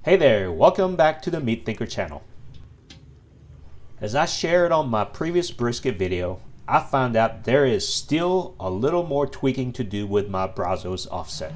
Hey there, welcome back to the Meat Thinker channel. As I shared on my previous brisket video, I found out there is still a little more tweaking to do with my Brazos offset.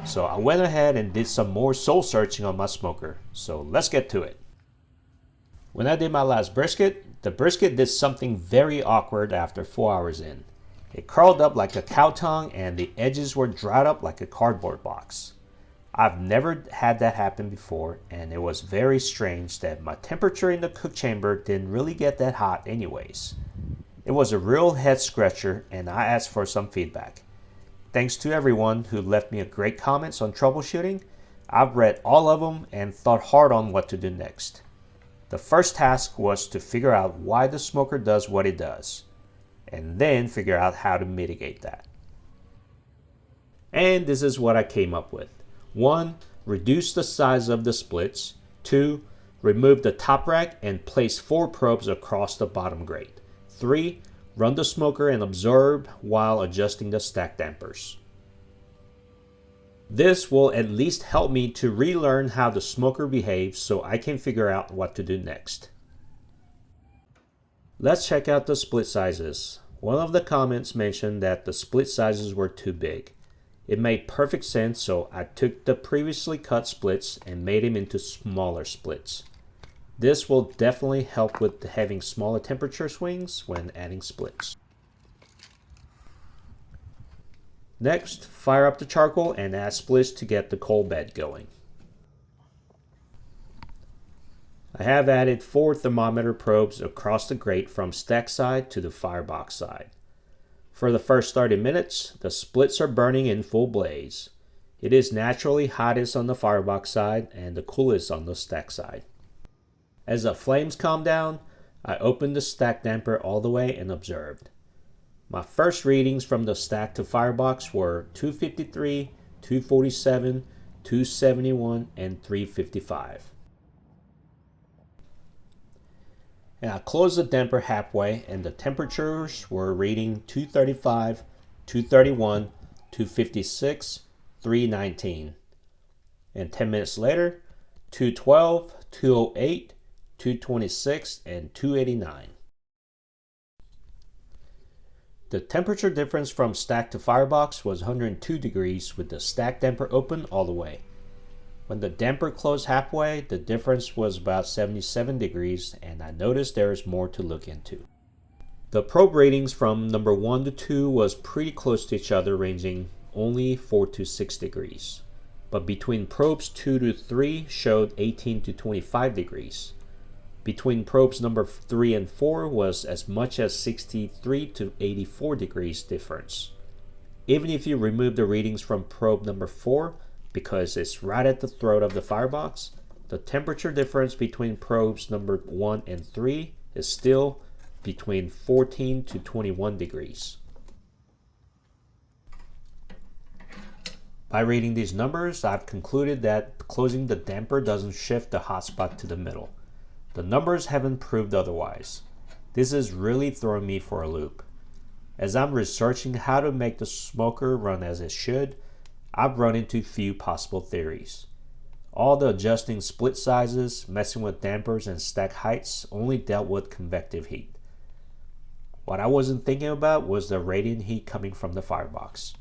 So I went ahead and did some more soul searching on my smoker, so let's get to it. When I did my last brisket, the brisket did something very awkward after 4 hours in. It curled up like a cow tongue and the edges were dried up like a cardboard box. I've never had that happen before, and it was very strange that my temperature in the cook chamber didn't really get that hot anyways. It was a real head scratcher, and I asked for some feedback. Thanks to everyone who left me great comments on troubleshooting. I've read all of them and thought hard on what to do next. The first task was to figure out why the smoker does what it does, and then figure out how to mitigate that. And this is what I came up with. 1. Reduce the size of the splits. 2. Remove the top rack and place 4 probes across the bottom grate. 3. Run the smoker and observe while adjusting the stack dampers. This will at least help me to relearn how the smoker behaves so I can figure out what to do next. Let's check out the split sizes. One of the comments mentioned that the split sizes were too big. It made perfect sense, so I took the previously cut splits and made them into smaller splits. This will definitely help with having smaller temperature swings when adding splits. Next, fire up the charcoal and add splits to get the coal bed going. I have added 4 thermometer probes across the grate from stack side to the firebox side. For the first 30 minutes, the splits are burning in full blaze. It is naturally hottest on the firebox side and the coolest on the stack side. As the flames calm down, I opened the stack damper all the way and observed. My first readings from the stack to firebox were 253, 247, 271, and 355. And I closed the damper halfway and the temperatures were reading 235, 231, 256, 319. And 10 minutes later, 212, 208, 226, and 289. The temperature difference from stack to firebox was 102 degrees with the stack damper open all the way. When the damper closed halfway, the difference was about 77 degrees, and I noticed there is more to look into. The probe ratings from number 1 to 2 was pretty close to each other, ranging only 4 to 6 degrees. But between probes 2 to 3 showed 18 to 25 degrees. Between probes number 3 and 4 was as much as 63 to 84 degrees difference. Even if you remove the readings from probe number 4, because it's right at the throat of the firebox, the temperature difference between probes number 1 and 3 is still between 14 to 21 degrees. By reading these numbers, I've concluded that closing the damper doesn't shift the hotspot to the middle. The numbers haven't proved otherwise. This is really throwing me for a loop. As I'm researching how to make the smoker run as it should, I've run into few possible theories. All the adjusting split sizes, messing with dampers and stack heights only dealt with convective heat. What I wasn't thinking about was the radiant heat coming from the firebox.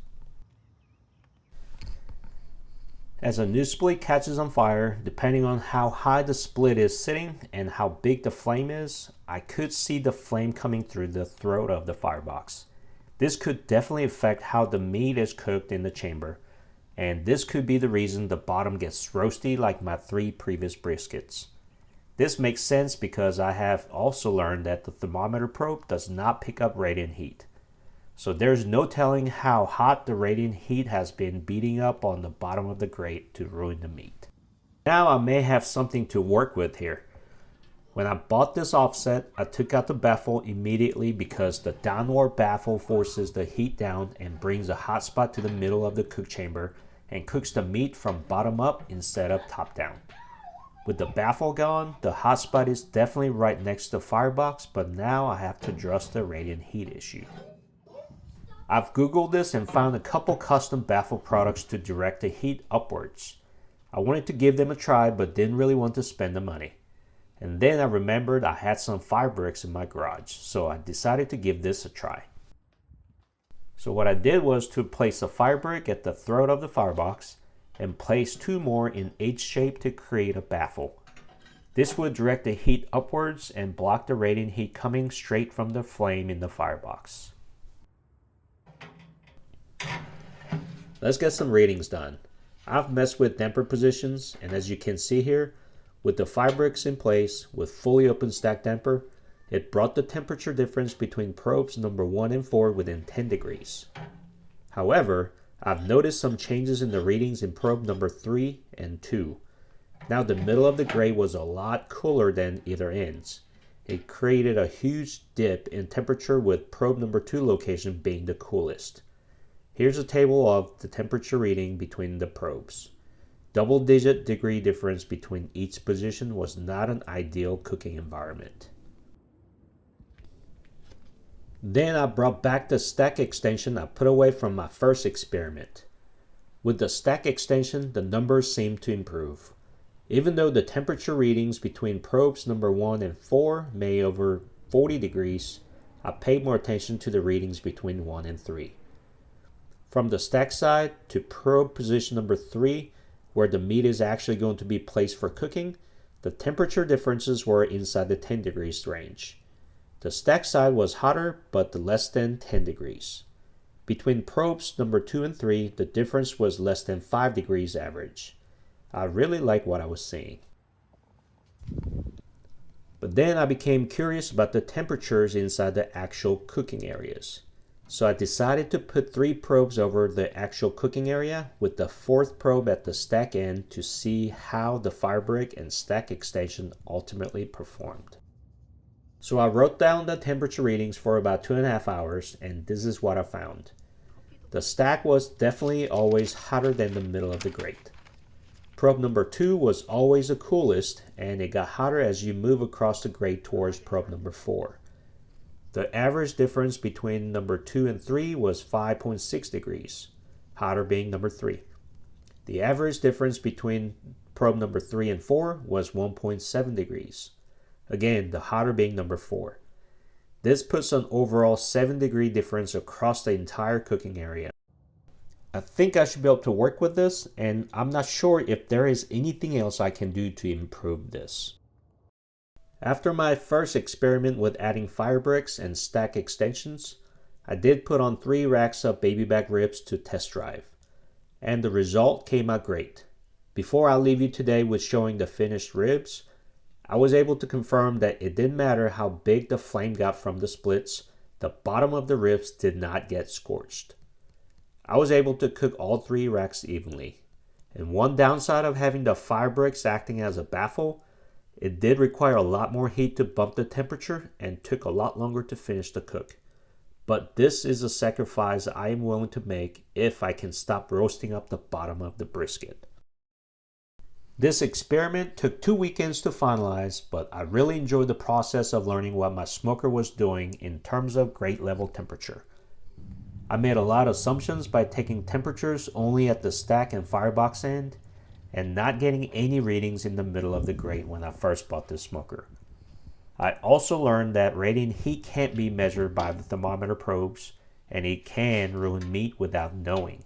As a new split catches on fire, depending on how high the split is sitting and how big the flame is, I could see the flame coming through the throat of the firebox. This could definitely affect how the meat is cooked in the chamber, and this could be the reason the bottom gets roasty like my 3 previous briskets. This makes sense because I have also learned that the thermometer probe does not pick up radiant heat. So there's no telling how hot the radiant heat has been beating up on the bottom of the grate to ruin the meat. Now I may have something to work with here. When I bought this offset, I took out the baffle immediately because the downward baffle forces the heat down and brings a hot spot to the middle of the cook chamber and cooks the meat from bottom up instead of top down. With the baffle gone, the hot spot is definitely right next to the firebox, but now I have to address the radiant heat issue. I've Googled this and found a couple custom baffle products to direct the heat upwards. I wanted to give them a try but didn't really want to spend the money. And then I remembered I had some fire bricks in my garage, so I decided to give this a try. So what I did was to place a fire brick at the throat of the firebox and place 2 more in H shape to create a baffle. This would direct the heat upwards and block the radiant heat coming straight from the flame in the firebox. Let's get some readings done. I've messed with damper positions, and as you can see here, with the fire bricks in place with fully open stack damper, it brought the temperature difference between probes number 1 and 4 within 10 degrees. However, I've noticed some changes in the readings in probe number 3 and 2. Now the middle of the grate was a lot cooler than either ends. It created a huge dip in temperature with probe number 2 location being the coolest. Here's a table of the temperature reading between the probes. Double-digit degree difference between each position was not an ideal cooking environment. Then I brought back the stack extension I put away from my first experiment. With the stack extension, the numbers seemed to improve. Even though the temperature readings between probes number 1 and 4 may over 40 degrees, I paid more attention to the readings between 1 and 3. From the stack side to probe position number 3, where the meat is actually going to be placed for cooking, the temperature differences were inside the 10 degrees range. The stack side was hotter, but less than 10 degrees. Between probes number 2 and 3, the difference was less than 5 degrees average. I really like what I was seeing. But then I became curious about the temperatures inside the actual cooking areas. So I decided to put 3 probes over the actual cooking area with the 4th probe at the stack end to see how the fire brick and stack extension ultimately performed. So I wrote down the temperature readings for about 2.5 hours, and this is what I found. The stack was definitely always hotter than the middle of the grate. Probe number 2 was always the coolest, and it got hotter as you move across the grate towards probe number 4. The average difference between number 2 and 3 was 5.6 degrees, hotter being number 3. The average difference between probe number 3 and 4 was 1.7 degrees. Again, the hotter being number 4. This puts an overall 7-degree difference across the entire cooking area. I think I should be able to work with this, and I'm not sure if there is anything else I can do to improve this. After my first experiment with adding fire bricks and stack extensions, I did put on 3 racks of baby back ribs to test drive, and the result came out great. Before I leave you today with showing the finished ribs, I was able to confirm that it didn't matter how big the flame got from the splits, the bottom of the ribs did not get scorched. I was able to cook all 3 racks evenly. And one downside of having the fire bricks acting as a baffle, it did require a lot more heat to bump the temperature and took a lot longer to finish the cook. But this is a sacrifice I am willing to make if I can stop roasting up the bottom of the brisket. This experiment took 2 weekends to finalize, but I really enjoyed the process of learning what my smoker was doing in terms of grate level temperature. I made a lot of assumptions by taking temperatures only at the stack and firebox end and not getting any readings in the middle of the grate when I first bought this smoker. I also learned that radiant heat can't be measured by the thermometer probes, and it can ruin meat without knowing.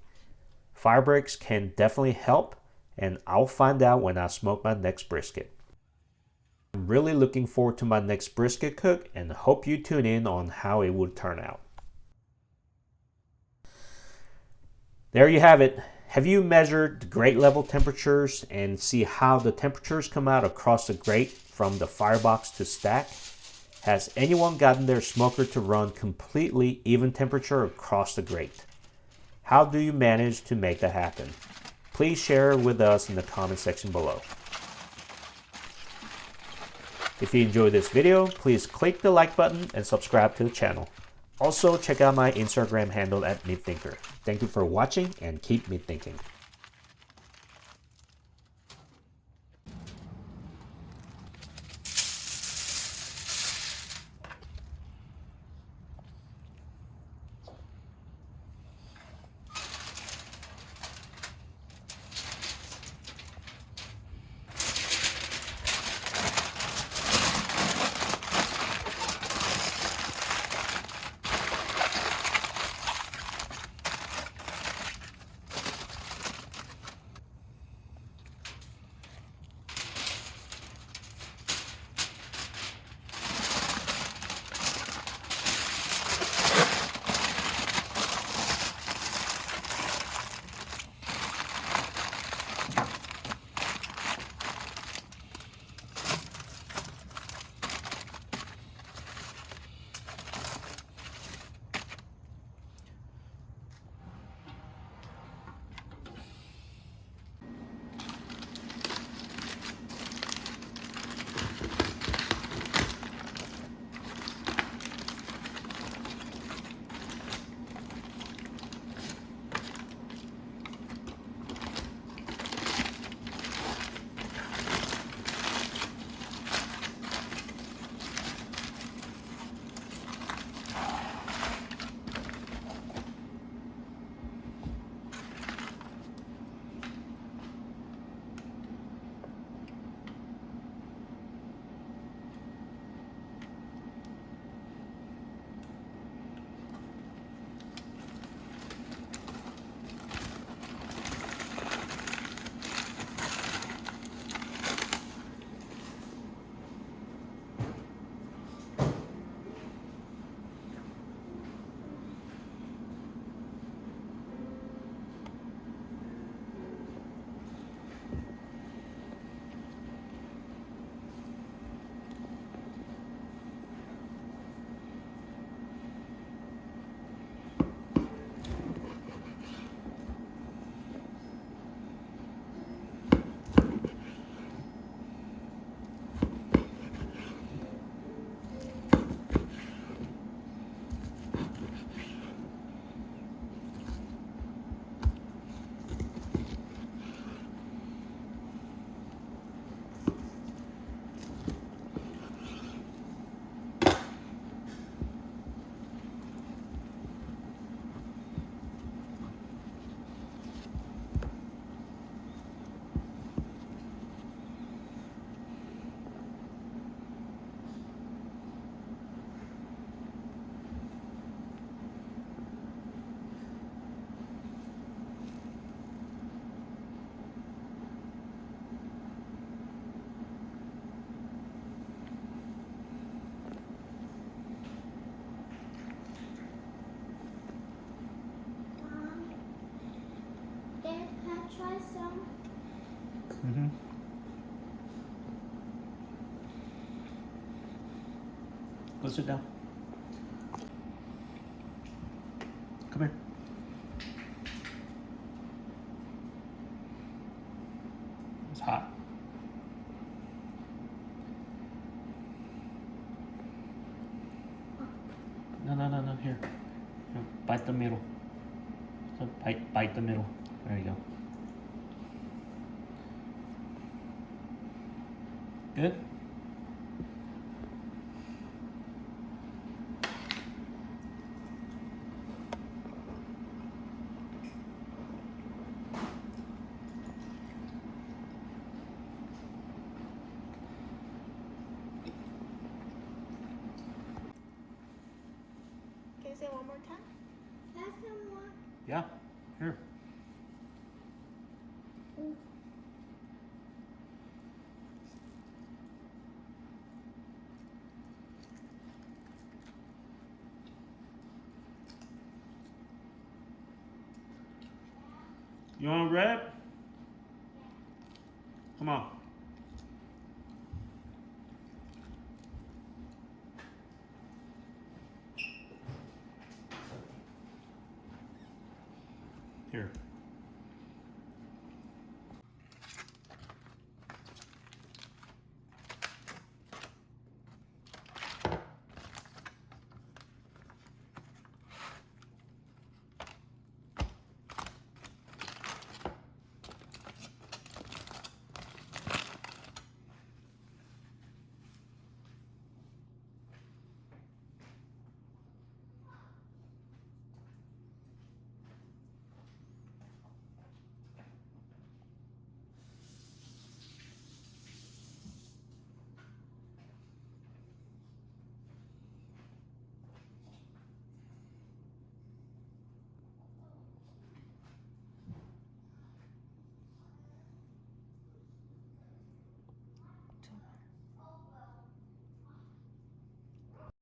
Fire bricks can definitely help, and I'll find out when I smoke my next brisket. I'm really looking forward to my next brisket cook and hope you tune in on how it would turn out. There you have it. Have you measured the grate level temperatures and see how the temperatures come out across the grate from the firebox to stack? Has anyone gotten their smoker to run completely even temperature across the grate? How do you manage to make that happen? Please share with us in the comment section below. If you enjoyed this video, please click the like button and subscribe to the channel. Also, check out my Instagram handle at MeatThinker. Thank you for watching and keep meat thinking. try some? Mm-hmm. Go sit down. Come here. It's hot. No, here. Here, bite the middle. So bite the middle. There you go. Good? Can you say one more time? That's some more. Yeah. Here. You want red? Come on. Here.